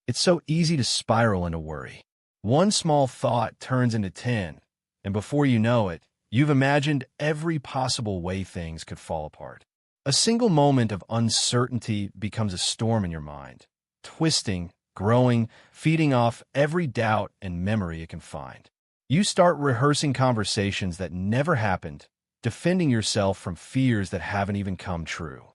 It's so easy to spiral into worry. One small thought turns into 10, and before you know it, you've imagined every possible way things could fall apart. A single moment of uncertainty becomes a storm in your mind, twisting, growing, feeding off every doubt and memory it can find. You start rehearsing conversations that never happened, defending yourself from fears that haven't even come true.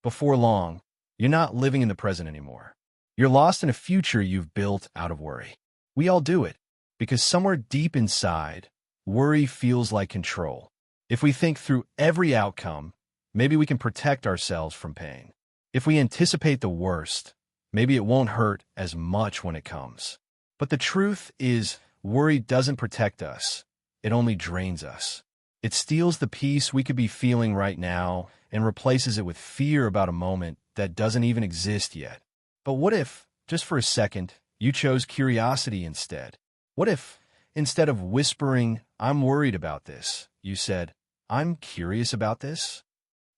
Before long, you're not living in the present anymore. You're lost in a future you've built out of worry. We all do it, because somewhere deep inside, worry feels like control. If we think through every outcome, maybe we can protect ourselves from pain. If we anticipate the worst, maybe it won't hurt as much when it comes. But the truth is, worry doesn't protect us. It only drains us. It steals the peace we could be feeling right now and replaces it with fear about a moment that doesn't even exist yet. But what if, just for a second, you chose curiosity instead? What if, instead of whispering, "I'm worried about this," you said, "I'm curious about this"?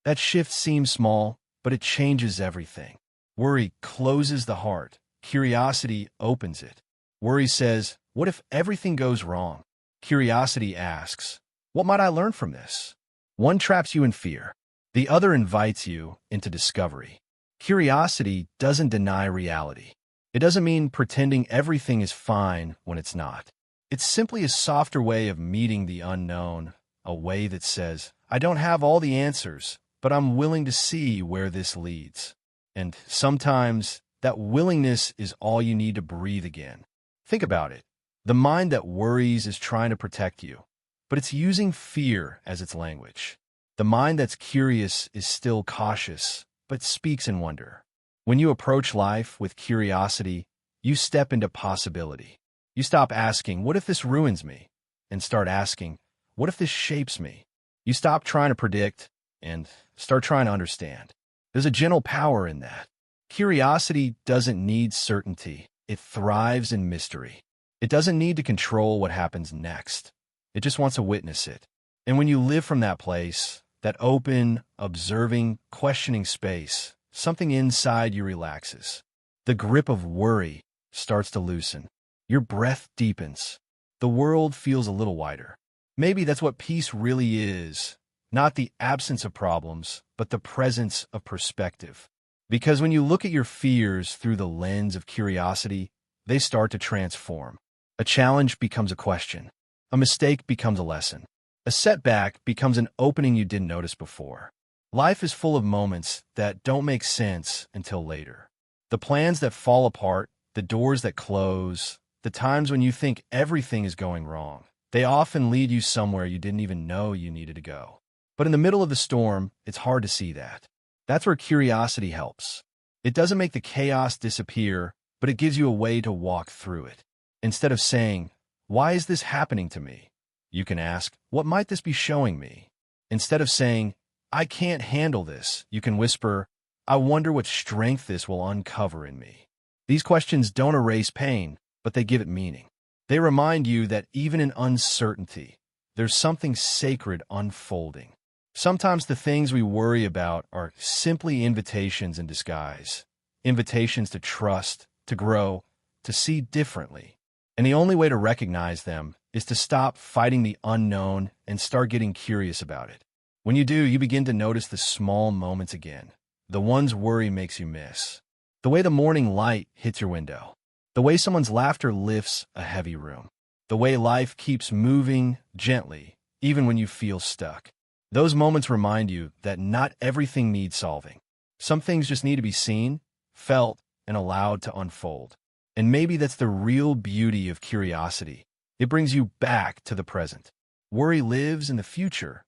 That shift seems small, but it changes everything. Worry closes the heart. Curiosity opens it. Worry says, "What if everything goes wrong?" Curiosity asks, "What might I learn from this?" One traps you in fear. The other invites you into discovery. Curiosity doesn't deny reality. It doesn't mean pretending everything is fine when it's not. It's simply a softer way of meeting the unknown, a way that says, "I don't have all the answers, but I'm willing to see where this leads." And sometimes that willingness is all you need to breathe again. Think about it. The mind that worries is trying to protect you, but it's using fear as its language. The mind that's curious is still cautious, but speaks in wonder. When you approach life with curiosity, you step into possibility. You stop asking, "What if this ruins me?" and start asking, "What if this shapes me?" You stop trying to predict and start trying to understand. There's a gentle power in that. Curiosity doesn't need certainty. It thrives in mystery. It doesn't need to control what happens next. It just wants to witness it. And when you live from that place, that open, observing, questioning space, something inside you relaxes. The grip of worry starts to loosen. Your breath deepens. The world feels a little wider. Maybe that's what peace really is. Not the absence of problems, but the presence of perspective. Because when you look at your fears through the lens of curiosity, they start to transform. A challenge becomes a question. A mistake becomes a lesson. A setback becomes an opening you didn't notice before. Life is full of moments that don't make sense until later. The plans that fall apart, the doors that close, the times when you think everything is going wrong, they often lead you somewhere you didn't even know you needed to go. But in the middle of the storm, it's hard to see that. That's where curiosity helps. It doesn't make the chaos disappear, but it gives you a way to walk through it. Instead of saying, "Why is this happening to me?" you can ask, "What might this be showing me?" Instead of saying, "I can't handle this," you can whisper, "I wonder what strength this will uncover in me." These questions don't erase pain, but they give it meaning. They remind you that even in uncertainty, there's something sacred unfolding. Sometimes the things we worry about are simply invitations in disguise. Invitations to trust, to grow, to see differently. And the only way to recognize them is to stop fighting the unknown and start getting curious about it. When you do, you begin to notice the small moments again, the ones worry makes you miss. The way the morning light hits your window. The way someone's laughter lifts a heavy room. The way life keeps moving gently, even when you feel stuck. Those moments remind you that not everything needs solving. Some things just need to be seen, felt, and allowed to unfold. And maybe that's the real beauty of curiosity. It brings you back to the present. Worry lives in the future,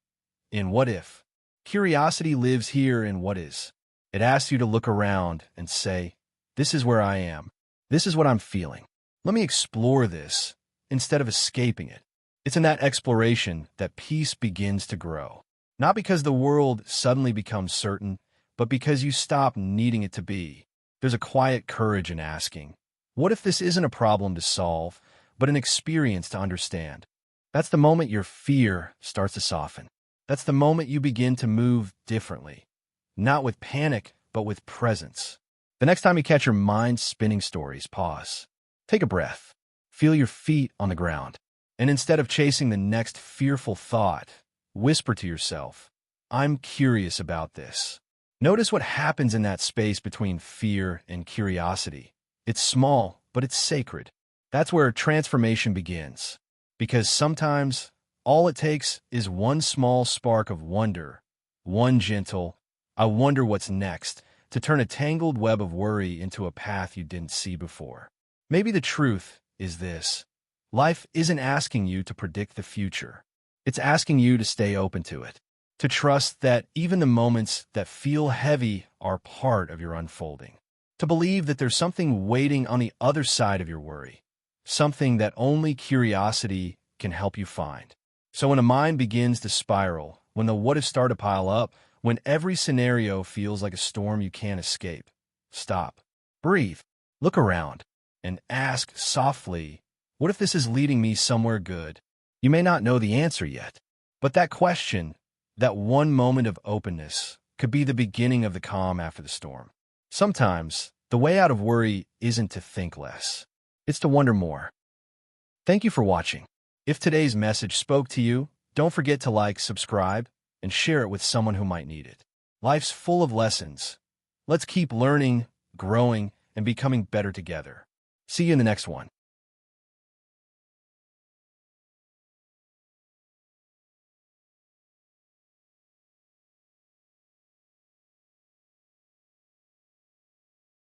in what if. Curiosity lives here in what is. It asks you to look around and say, "This is where I am. This is what I'm feeling. Let me explore this," instead of escaping it. It's in that exploration that peace begins to grow. Not because the world suddenly becomes certain, but because you stop needing it to be. There's a quiet courage in asking, "What if this isn't a problem to solve, but an experience to understand?" That's the moment your fear starts to soften. That's the moment you begin to move differently. Not with panic, but with presence. The next time you catch your mind spinning stories, pause. Take a breath. Feel your feet on the ground. And instead of chasing the next fearful thought, whisper to yourself, I'm curious about this. Notice what happens in that space between fear and curiosity. It's small, but it's sacred. That's where transformation begins. Because sometimes, all it takes is one small spark of wonder, one gentle, I wonder what's next, to turn a tangled web of worry into a path you didn't see before. Maybe the truth is this. Life isn't asking you to predict the future. It's asking you to stay open to it, to trust that even the moments that feel heavy are part of your unfolding, to believe that there's something waiting on the other side of your worry, something that only curiosity can help you find. So when a mind begins to spiral, when the what-ifs start to pile up, when every scenario feels like a storm you can't escape, stop, breathe, look around, and ask softly, what if this is leading me somewhere good? You may not know the answer yet, but that question, that one moment of openness, could be the beginning of the calm after the storm. Sometimes, the way out of worry isn't to think less. It's to wonder more. Thank you for watching. If today's message spoke to you, don't forget to like, subscribe, and share it with someone who might need it. Life's full of lessons. Let's keep learning, growing, and becoming better together. See you in the next one.